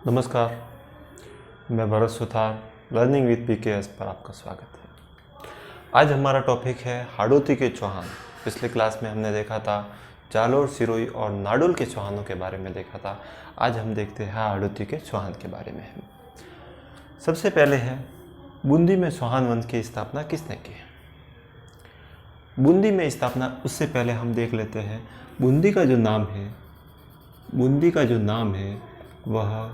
नमस्कार, मैं Bharat Suthar learning with PKS पर आपका स्वागत है। आज हमारा टॉपिक है हाड़ौती के चौहान। पिछले क्लास में हमने देखा था जालोर, सिरोही और नाडोल के चौहानों के बारे में देखा था। आज हम देखते हैं हाड़ौती के चौहान के बारे में। सबसे पहले है बूंदी में चौहान वंश की स्थापना किसने की। बूंदी में स्थापना उससे पहले हम देख लेते हैं बूंदी का जो नाम है वह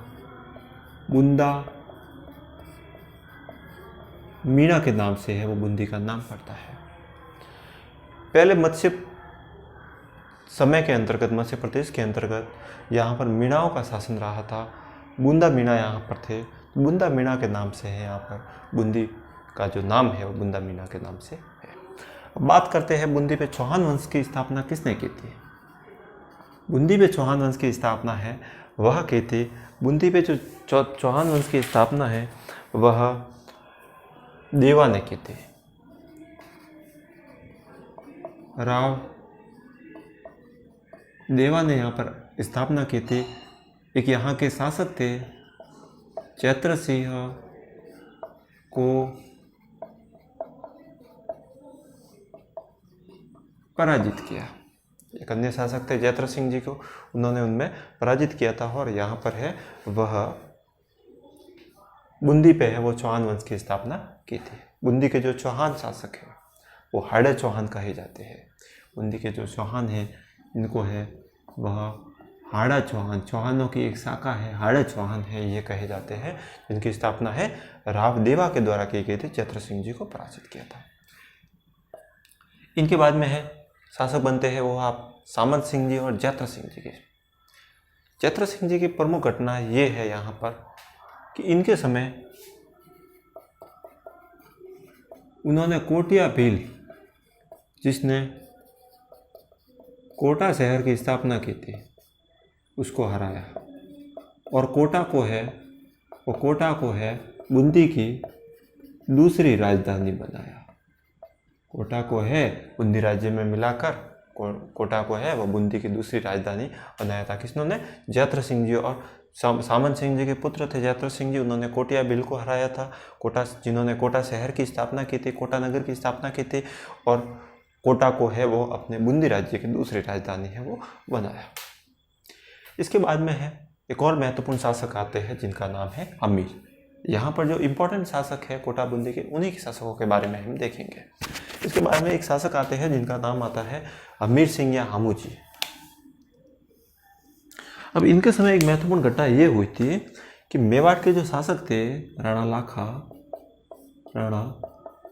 बुंदा मीणा के नाम से है। वो बूंदी का नाम पड़ता है। पहले मत्स्य समय के अंतर्गत, मत्स्य प्रदेश के अंतर्गत यहाँ पर मीणाओं का शासन रहा था। बूंदा मीणा यहाँ पर थे। बूंदा मीणा के नाम से है यहाँ पर बूंदी का जो नाम है वो बूंदा मीणा के नाम से है। अब बात करते हैं बूंदी पे चौहान वंश की स्थापना किसने की थी। बूंदी पे चौहान वंश की स्थापना है वह की थी। बूंदी पे जो चौहान वंश की स्थापना है वह देवा ने की थी। राव देवा ने यहाँ पर स्थापना की थी। एक यहाँ के शासक थे, चैत्र सिंह को पराजित किया। एक अन्य शासक थे जयत्र सिंह जी को, उन्होंने उनमें पराजित किया था। और यहाँ पर है वह बूंदी पे है वो चौहान वंश की स्थापना की थी। बूंदी के जो चौहान शासक हैं वो हाड़े चौहान कहे जाते हैं। बूंदी के जो चौहान हैं इनको है वह हाड़ा चौहान, चौहानों की एक शाखा है, हाड़े चौहान है ये कहे जाते हैं, जिनकी स्थापना है राव देवा के द्वारा की गई थी। चैत्र सिंह जी को पराजित किया था। इनके बाद में है शासक बनते हैं वो आप सामंत सिंह जी और जैत्र सिंह जी के। जैत्र सिंह जी की प्रमुख घटना ये है यहाँ पर कि इनके समय उन्होंने कोटिया भील, जिसने कोटा शहर की स्थापना की थी, उसको हराया। और कोटा को है बूंदी की दूसरी राजधानी बनाया। कोटा को है बूंदी राज्य में मिलाकर कोटा को है वो बूंदी की दूसरी राजधानी बनाया था। किसने? जैत्र सिंह जी और सामंत सिंह जी के पुत्र थे जैत्र सिंह जी। उन्होंने कोटिया भील को हराया था। जिन्होंने कोटा शहर की स्थापना की थी, कोटा नगर की स्थापना की थी, और कोटा को है वो अपने बूंदी राज्य की दूसरी राजधानी है वो बनाया। इसके बाद में है एक और महत्वपूर्ण शासक आते हैं जिनका नाम है अमीर। यहाँ पर जो इम्पोर्टेंट शासक है कोटा बूंदी के, उन्हीं के शासकों के बारे में हम देखेंगे। इसके बाद में एक शासक आते हैं जिनका नाम आता है अमीर सिंह या हामू जी। अब इनके समय एक महत्वपूर्ण घटना ये हुई थी कि मेवाड़ के जो शासक थे राणा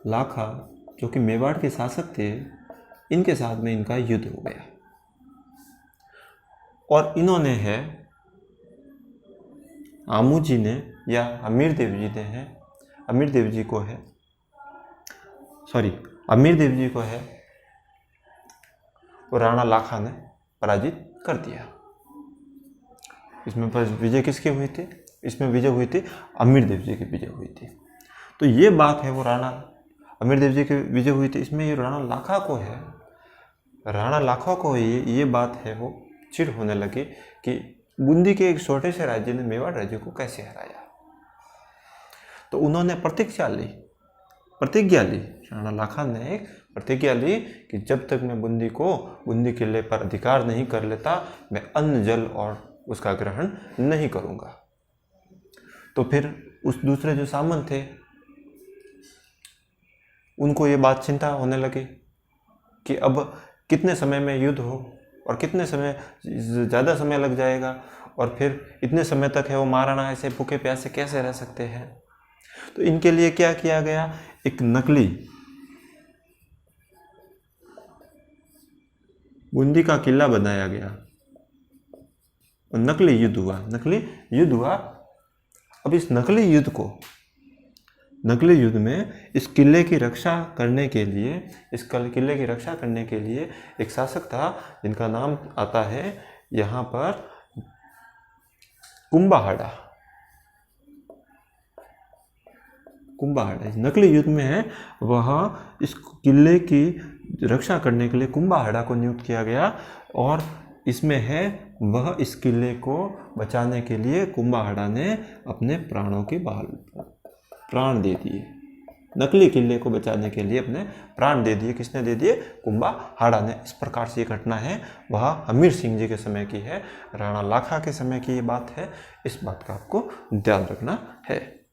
लाखा जो कि मेवाड़ के शासक थे, इनके साथ में इनका युद्ध हो गया। और इन्होंने है आमू जी ने या अमीर देव जी को है और राणा लाखा ने पराजित कर दिया। इसमें विजय किसकी हुई थी? इसमें विजय हुई थी अमीर देव जी की विजय हुई थी। तो ये बात है वो अमीर देव जी की विजय हुई थी। इसमें ये राणा लाखा को ये बात है वो चिढ़ होने लगी कि बूंदी के एक छोटे से राज्य ने मेवाड़ राज्य को कैसे हराया। तो उन्होंने प्रतिज्ञा ली, राणा लाखा ने एक प्रतिज्ञा ली कि जब तक मैं बूंदी किले पर अधिकार नहीं कर लेता, मैं अन्न जल और उसका ग्रहण नहीं करूंगा। तो फिर उस दूसरे जो सामंत थे उनको ये बात चिंता होने लगी कि अब कितने समय में युद्ध हो और कितने समय ज़्यादा समय लग जाएगा, और फिर इतने समय तक है वो महाराणा ऐसे भूखे प्यासे कैसे रह सकते हैं। तो इनके लिए क्या किया गया, एक नकली बूंदी का किला बनाया गया और नकली युद्ध हुआ। अब इस नकली युद्ध में इस किले की रक्षा करने के लिए एक शासक था जिनका नाम आता है यहाँ पर कुंभाहाड़ा। इस नकली युद्ध में है वह इस किले की रक्षा करने के लिए कुंभाहड़ा को नियुक्त किया गया और इसमें है वह इस किले को बचाने के लिए कुंभाहड़ा ने अपने प्राण दे दिए। नकली किले को बचाने के लिए अपने प्राण दे दिए। किसने दे दिए? कुंभाहड़ा ने। इस प्रकार से ये घटना है वह हमीर सिंह जी के समय की है, राणा लाखा के समय की ये बात है। इस बात का आपको ध्यान रखना है।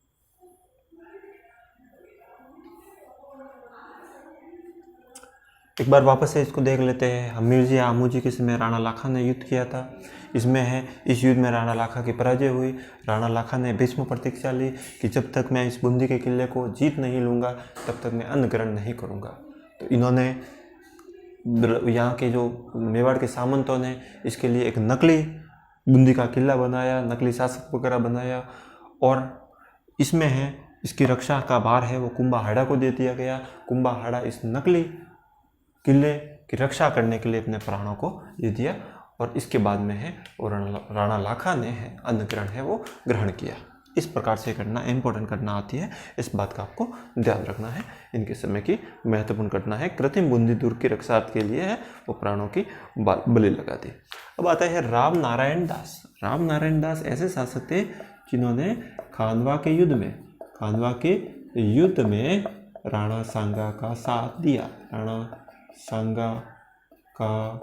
एक बार वापस से इसको देख लेते हैं। हमीर जी आमू जी के समय राणा लाखा ने युद्ध किया था। इसमें है इस युद्ध में राणा लाखा की पराजय हुई। राणा लाखा ने भीष्म प्रतीक्षा ली कि जब तक मैं इस बूंदी के किले को जीत नहीं लूँगा तब तक मैं अन्न ग्रहण नहीं करूँगा। तो इन्होंने यहाँ के जो मेवाड़ के सामंतों ने इसके लिए एक नकली बूंदी का किला बनाया, नकली शासक वगैरह बनाया और इसमें है इसकी रक्षा का भार है वो कुंभाहड़ा को दे दिया गया। कुंभाहड़ा इस नकली किले की रक्षा करने के लिए अपने प्राणों को दे दिया और इसके बाद में है और राणा लाखा ने है अन्न ग्रहण है वो ग्रहण किया। इस प्रकार से घटना इंपॉर्टेंट घटना आती है, इस बात का आपको ध्यान रखना है। इनके समय की महत्वपूर्ण घटना है। कृत्रिम बूंदी दुर्ग की रक्षा के लिए है वो प्राणों की बलि लगा दी। अब आता है राम नारायण दास। राम नारायण दास ऐसे शासक थे जिन्होंने खानवा के युद्ध में राणा सांगा का साथ दिया। राणा सांगा का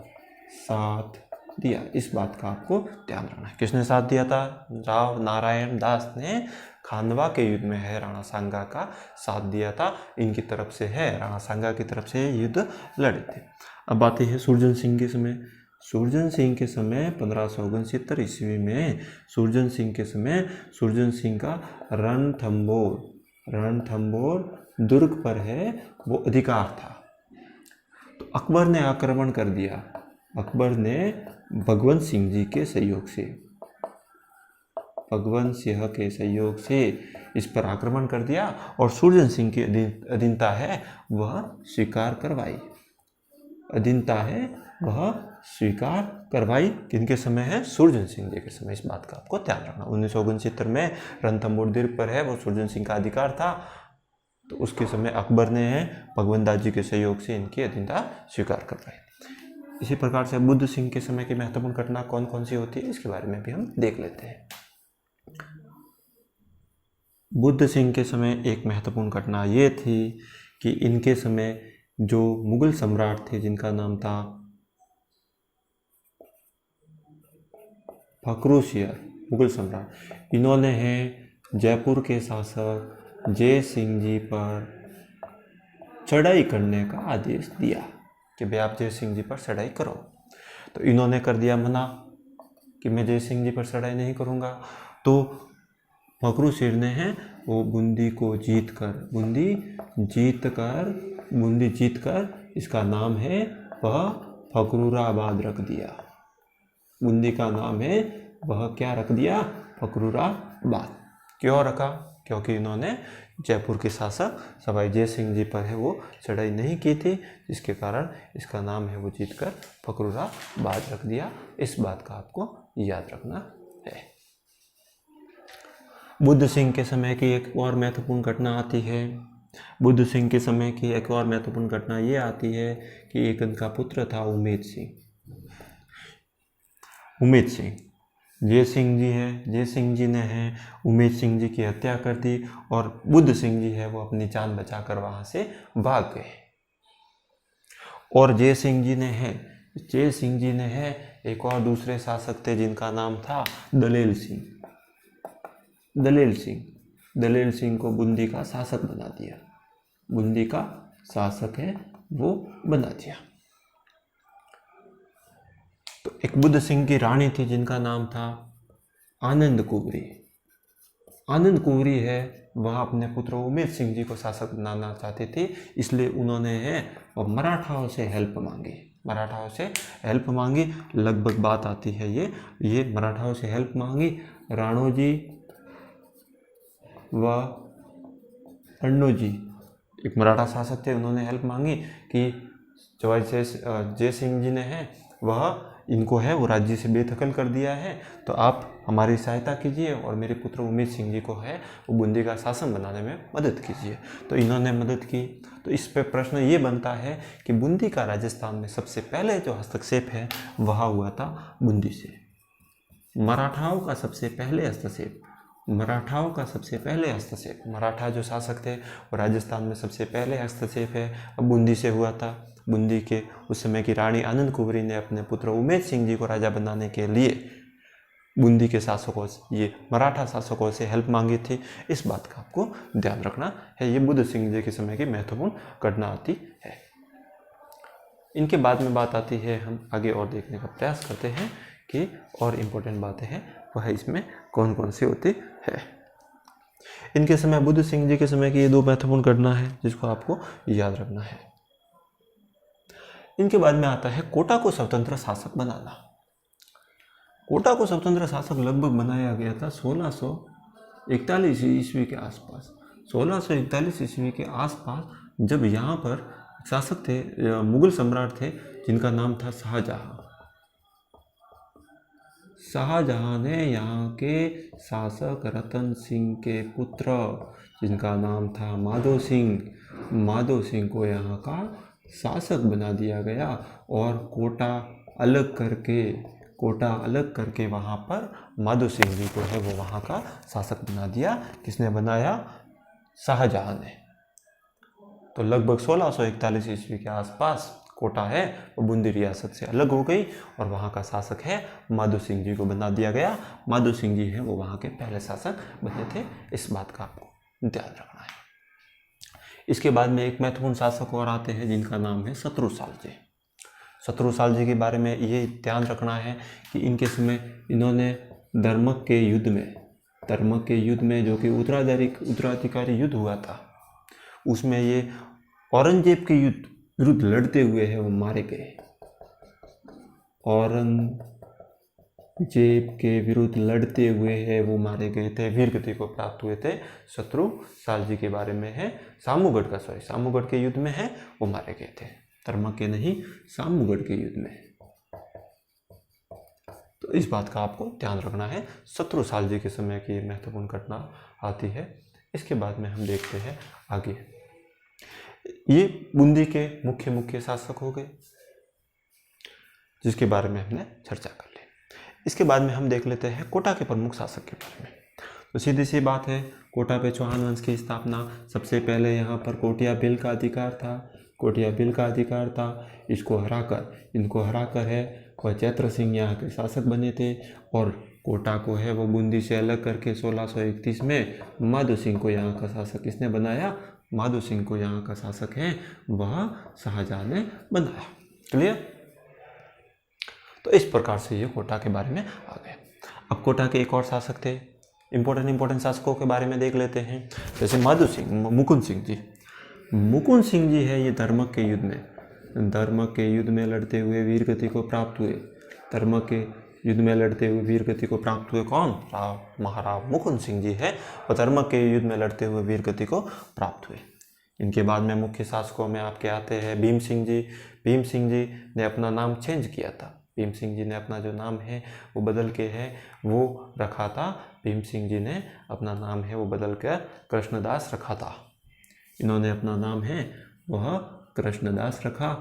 साथ दिया, इस बात का आपको ध्यान रखना है। किसने साथ दिया था? राव नारायण दास ने खानवा के युद्ध में है राणा सांगा का साथ दिया था। इनकी तरफ से है राणा सांगा की तरफ से युद्ध लड़े थे। अब आते हैं सुरजन सिंह के समय। सुरजन सिंह के समय 1569 ईस्वी में सुरजन सिंह का रणथंभौर दुर्ग पर है वो अधिकार था। तो अकबर ने आक्रमण कर दिया। अकबर ने भगवंत सिंह जी के सहयोग से इस पर आक्रमण कर दिया और सुरजन सिंह की अधीनता है वह स्वीकार करवाई। किनके समय है? सुरजन सिंह जी के समय। इस बात का आपको ध्यान रखना। 1969 में रणथंभौर दुर्ग पर है वो सुरजन सिंह का अधिकार था। तो उसके समय अकबर ने है भगवंत दास जी के सहयोग से इनकी अधीनता स्वीकार करवाई। इसी प्रकार से बुद्ध सिंह के समय की महत्वपूर्ण घटना कौन कौन सी होती है इसके बारे में भी हम देख लेते हैं। बुद्ध सिंह के समय एक महत्वपूर्ण घटना ये थी कि इनके समय जो मुगल सम्राट थे जिनका नाम था फखरुशियर, मुगल सम्राट, इन्होंने है जयपुर के शासक जय सिंह जी पर चढ़ाई करने का आदेश दिया कि भाई आप जय सिंह जी पर चढ़ाई करो। तो इन्होंने कर दिया मना कि मैं जय सिंह जी पर चढ़ाई नहीं करूँगा। तो फखरुशीर ने है वो बूंदी जीत कर इसका नाम है वह फखरुराबाद रख दिया। बूंदी का नाम है वह क्या रख दिया? फखरुराबाद। क्यों रखा? क्योंकि इन्होंने जयपुर के शासक सवाई जय सिंह जी पर है वो चढ़ाई नहीं की थी, जिसके कारण इसका नाम है वो जीतकर फखरुराबाद रख दिया। इस बात का आपको याद रखना है। बुद्ध सिंह के समय की एक और महत्वपूर्ण घटना आती है। बुद्ध सिंह के समय की एक और महत्वपूर्ण घटना ये आती है कि एक इनका पुत्र था उमेद सिंह। जय सिंह जी ने है उमेद सिंह जी की हत्या कर दी और बुद्ध सिंह जी है वो अपनी जान बचाकर वहां से भाग गए। और जय सिंह जी ने है एक और दूसरे शासक थे जिनका नाम था दलेल सिंह को बूंदी का शासक बना दिया। बूंदी का शासक है वो बना दिया। तो एक बुद्ध सिंह की रानी थी जिनका नाम था आनंद कुंवरी है वह अपने पुत्र उमेद सिंह जी को शासक बनाना चाहती थी, इसलिए उन्होंने है और मराठाओं से हेल्प मांगी। लगभग बात आती है ये मराठाओं से हेल्प मांगी। राणोजी व अण्णोजी एक मराठा शासक थे, उन्होंने हेल्प मांगी कि जय सिंह जी ने है वह इनको है वो राज्य से बेदखल कर दिया है, तो आप हमारी सहायता कीजिए और मेरे पुत्र उमेश सिंह जी को है वो बूंदी का शासन बनाने में मदद कीजिए। तो इन्होंने मदद की। तो इस पे प्रश्न ये बनता है कि बूंदी का राजस्थान में सबसे पहले जो हस्तक्षेप है वह हुआ था बूंदी से। मराठाओं का सबसे पहले हस्तक्षेप मराठा जो शासक थे वो राजस्थान में सबसे पहले हस्तक्षेप है अब बूंदी से हुआ था। बूंदी के उस समय की रानी आनंद कुंवरी ने अपने पुत्र उमेश सिंह जी को राजा बनाने के लिए बूंदी के शासकों से, ये मराठा शासकों से हेल्प मांगी थी। इस बात का आपको ध्यान रखना है। ये बुद्ध सिंह जी के समय की महत्वपूर्ण घटना आती है। इनके बाद में बात आती है, हम आगे और देखने का प्रयास करते हैं कि और इम्पोर्टेंट बातें हैं वह इसमें कौन कौन सी होती है। इनके समय बुद्ध सिंह जी के समय की ये दो महत्वपूर्ण घटना है जिसको आपको याद रखना है। इनके बाद में आता है कोटा को स्वतंत्र शासक बनाना। कोटा को स्वतंत्र शासक लगभग बनाया गया था 1641 ईस्वी के आसपास। 1641 ईस्वी के आसपास जब यहाँ पर शासक थे, मुगल सम्राट थे जिनका नाम था शाहजहां। शाहजहां ने यहाँ के शासक रतन सिंह के पुत्र जिनका नाम था माधो सिंह को यहाँ का शासक बना दिया गया और कोटा अलग करके वहाँ पर माधो सिंह जी को है वो वहाँ का शासक बना दिया। किसने बनाया? शाहजहां ने। तो लगभग 1641 ईस्वी के आसपास कोटा है वो बूंदी रियासत से अलग हो गई और वहाँ का शासक है माधो सिंह जी को बना दिया गया। माधो सिंह जी है वो वहाँ के पहले शासक बने थे। इस बात का आपको ध्यान रखना है। इसके बाद में एक महत्वपूर्ण शासक और आते हैं जिनका नाम है शत्रुसाल जी। शत्रुसाल जी के बारे में ये ध्यान रखना है कि इनके समय इन्होंने धर्मक के युद्ध में जो कि उत्तराधिकारी युद्ध हुआ था उसमें ये औरंगजेब के विरुद्ध लड़ते हुए है वो मारे गए। औरंगजेब के विरुद्ध लड़ते हुए है वो मारे गए थे, वीरगति को प्राप्त हुए थे। शत्रुसाल जी के बारे में है सामूगढ़ के युद्ध में है वो मारे गए थे, धर्मक के नहीं, सामूगढ़ के युद्ध में। तो इस बात का आपको ध्यान रखना है। शत्रुसाल जी के समय की महत्वपूर्ण घटना आती है। इसके बाद में हम देखते हैं आगे। ये बूंदी के मुख्य शासक हो गए जिसके बारे में हमने चर्चा कर ली। इसके बाद में हम देख लेते हैं कोटा के प्रमुख शासक के बारे में। तो सीधी सी बात है, कोटा पे चौहान वंश की स्थापना। सबसे पहले यहाँ पर कोटिया बिल का अधिकार था। इनको हराकर है वह चैत्र सिंह यहाँ के शासक बने थे और कोटा को है वो बूंदी से अलग करके 1631 में माधो सिंह को यहाँ का शासक किसने बनाया? माधो सिंह को यहाँ का शासक है वह शाहजहां ने बनाया। क्लियर? तो इस प्रकार से ये कोटा के बारे में आ गए। अब कोटा के एक और शासक थे, इंपॉर्टेंट शासकों के बारे में देख लेते हैं। जैसे मुकुंद सिंह जी है ये धर्मक के युद्ध में लड़ते हुए वीरगति को प्राप्त हुए। कौन? महाराव मुकुंद सिंह जी है और धर्मक के युद्ध में लड़ते हुए वीरगति को प्राप्त हुए। इनके बाद में मुख्य शासकों में आपके आते हैं भीम सिंह जी ने अपना नाम चेंज किया था। भीम सिंह जी ने अपना जो नाम है वो बदल के है वो रखा था। भीम सिंह जी ने अपना नाम है वो बदल कर कृष्णदास रखा था। इन्होंने अपना नाम है वह कृष्णदास रखा,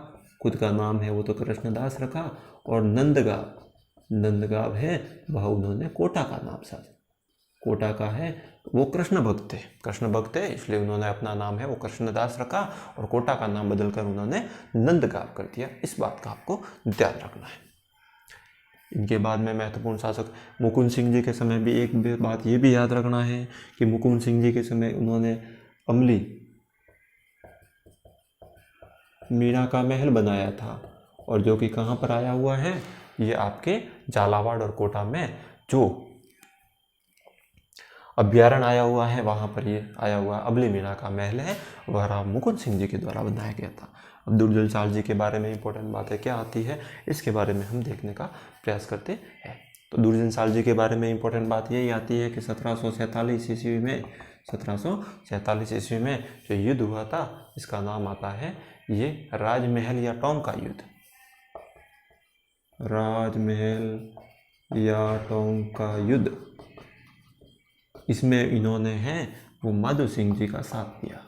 खुद का नाम है वो तो कृष्णदास रखा और नंदगांव है वह उन्होंने कोटा का नाम साधा। कोटा का है वो कृष्ण भक्त थे इसलिए उन्होंने अपना नाम है वो कृष्णदास रखा और कोटा का नाम बदलकर उन्होंने नंदगांव कर दिया। इस बात का आपको ध्यान रखना है। इनके बाद में महत्वपूर्ण शासक मुकुंद सिंह जी के समय भी एक बात ये भी याद रखना है कि मुकुंद सिंह जी के समय उन्होंने अमली मीणा का महल बनाया था और जो कि कहाँ पर आया हुआ है? ये आपके झालावाड़ और कोटा में जो अभ्यारण्य आया हुआ है वहाँ पर ये आया हुआ अमली मीणा का महल है वह राव मुकुंद सिंह जी के द्वारा बनाया गया था। अब दुर्जन साल जी के बारे में इंपॉर्टेंट बातें क्या आती है इसके बारे में हम देखने का प्रयास करते हैं। तो दुर्जन साल जी के बारे में इंपॉर्टेंट बात यही आती है कि 1747 ईस्वी में जो युद्ध हुआ था इसका नाम आता है ये राजमहल या टॉम का युद्ध। राजमहल या टोंक का युद्ध, इसमें इन्होंने है वो माधो सिंह जी का साथ दिया।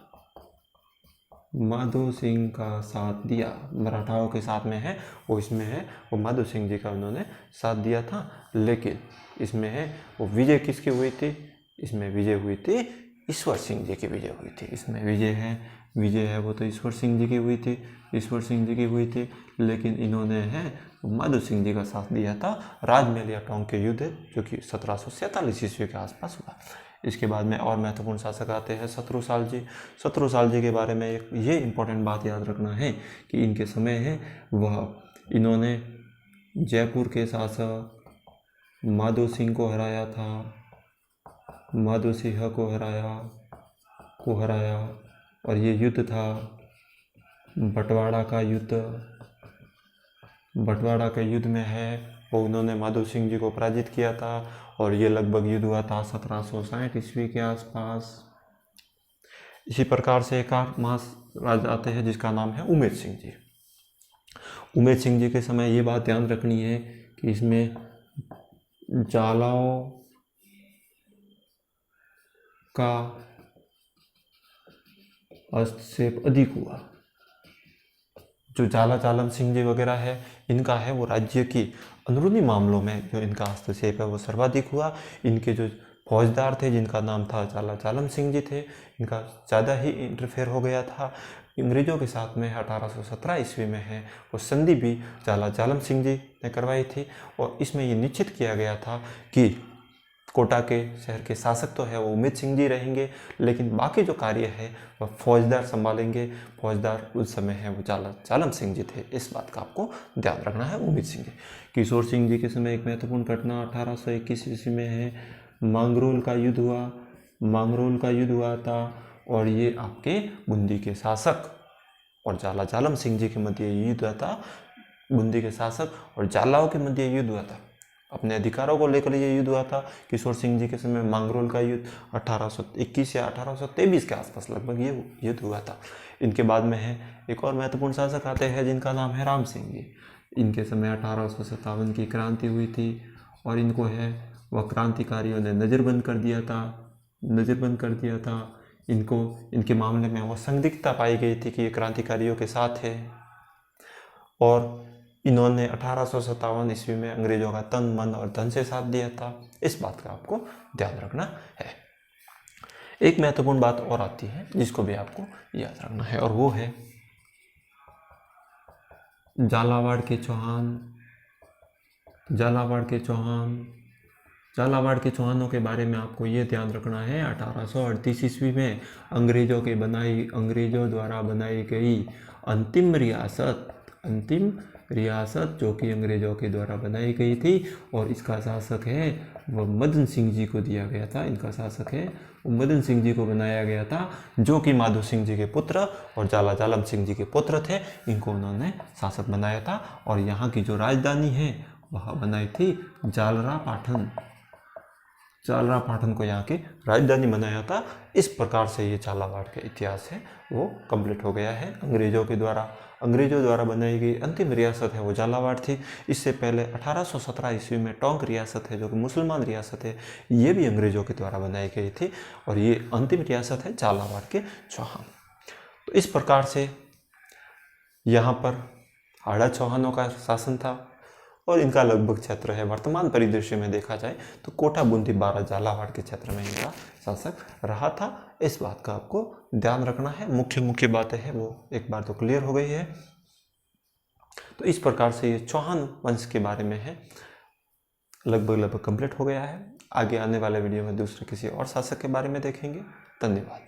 माधो सिंह का साथ दिया, मराठाओं के साथ में है वो, इसमें है वो माधो सिंह जी का उन्होंने साथ दिया था। लेकिन इसमें है वो विजय किसकी हुई थी? इसमें विजय हुई थी ईश्वर सिंह जी की विजय हुई थी। इसमें विजय है वो तो ईश्वर सिंह जी की हुई थी, ईश्वर सिंह जी की हुई थी। लेकिन इन्होंने है माधो सिंह जी का साथ दिया था राजमहल या टोंक के युद्ध, जो कि 1747 ईस्वी के आसपास हुआ। इसके बाद में और महत्वपूर्ण शासक आते हैं शत्रुसाल जी। शत्रुसाल जी के बारे में ये इम्पोर्टेंट बात याद रखना है कि इनके समय है वह इन्होंने जयपुर के शासक माधो सिंह को हराया था, माधो सिंह को हराया और ये युद्ध था बटवाड़ा का युद्ध। बटवाड़ा के युद्ध में है वो उन्होंने माधो सिंह जी को पराजित किया था और ये लगभग युद्ध हुआ था 1760 ईस्वी के आसपास। इसी प्रकार से एक और महाराज आते हैं जिसका नाम है उमेद सिंह जी। उमेद सिंह जी के समय ये बात ध्यान रखनी है कि इसमें जालाओं का हस्तक्षेप अधिक हुआ। जो जाला चालन सिंह जी वगैरह है, इनका है वो राज्य की अंदरूनी मामलों में जो इनका हस्तक्षेप है वो सर्वाधिक हुआ। इनके जो फौजदार थे जिनका नाम था जाला चालन सिंह जी थे, इनका ज़्यादा ही इंटरफेयर हो गया था अंग्रेजों के साथ में। 1817 ईस्वी में है वो संधि भी जाला चालन सिंह जी ने करवाई थी और इसमें ये निश्चित किया गया था कि कोटा के शहर के शासक तो है वो उमेद सिंह जी रहेंगे, लेकिन बाकी जो कार्य है वह फौजदार संभालेंगे। फौजदार उस समय है वो जाला चालन सिंह जी थे। इस बात का आपको ध्यान रखना है। उमेद सिंह जी, किशोर सिंह जी के समय एक महत्वपूर्ण घटना 1821 ईस्वी में है मांगरोल का युद्ध हुआ। मांगरोल का युद्ध हुआ था और ये आपके बूंदी के शासक और जाला चालन सिंह जी के मध्य युद्ध हुआ था। बूंदी के शासक और जालाओं के मध्य युद्ध हुआ था, अपने अधिकारों को लेकर ये युद्ध हुआ था। किशोर सिंह जी के समय मांगरोल का युद्ध 1821 या 1823 के आसपास लगभग ये युद्ध हुआ था। इनके बाद में है एक और महत्वपूर्ण शासक आते हैं जिनका नाम है राम सिंह जी। इनके समय 1857 की क्रांति हुई थी और इनको है वह क्रांतिकारियों ने नज़रबंद कर दिया था। इनको इनके मामले में वह संदिग्धता पाई गई थी कि ये क्रांतिकारियों के साथ है और इन्होंने 1857 ईस्वी में अंग्रेजों का तन मन और धन से साथ दिया था। इस बात का आपको ध्यान रखना है। एक महत्वपूर्ण बात और आती है जिसको भी आपको याद रखना है और वो है झालावाड़ के चौहानों के बारे में आपको ये ध्यान रखना है। 1838 ईस्वी में अंग्रेजों द्वारा बनाई गई अंतिम रियासत जो कि अंग्रेजों के द्वारा बनाई गई थी और इसका शासक है वह मदन सिंह जी को दिया गया था। इनका शासक है वो मदन सिंह जी को बनाया गया था, जो कि माधो सिंह जी के पुत्र और जाला चालन सिंह जी के पुत्र थे। इनको उन्होंने शासक बनाया था और यहाँ की जो राजधानी है वह बनाई थी जालरा पाटन को यहाँ की राजधानी बनाया था। इस प्रकार से ये झालावाड़ का इतिहास है वो कंप्लीट हो गया है। अंग्रेजों द्वारा बनाई गई अंतिम रियासत है वो झालावाड़ थी। इससे पहले 1817 ईस्वी में टोंक रियासत है जो कि मुसलमान रियासत है, ये भी अंग्रेजों के द्वारा बनाई गई थी और ये अंतिम रियासत है झालावाड़ के चौहान। तो इस प्रकार से यहाँ पर हाड़ा चौहानों का शासन था और इनका लगभग क्षेत्र है वर्तमान परिदृश्य में देखा जाए तो कोटा बूंदी बारा झालावाड़ के क्षेत्र में इनका शासक रहा था। इस बात का आपको ध्यान रखना है। मुख्य बातें हैं वो एक बार तो क्लियर हो गई है। तो इस प्रकार से ये चौहान वंश के बारे में है लगभग कंप्लीट हो गया है। आगे आने वाले वीडियो में दूसरे किसी और शासक के बारे में देखेंगे। धन्यवाद।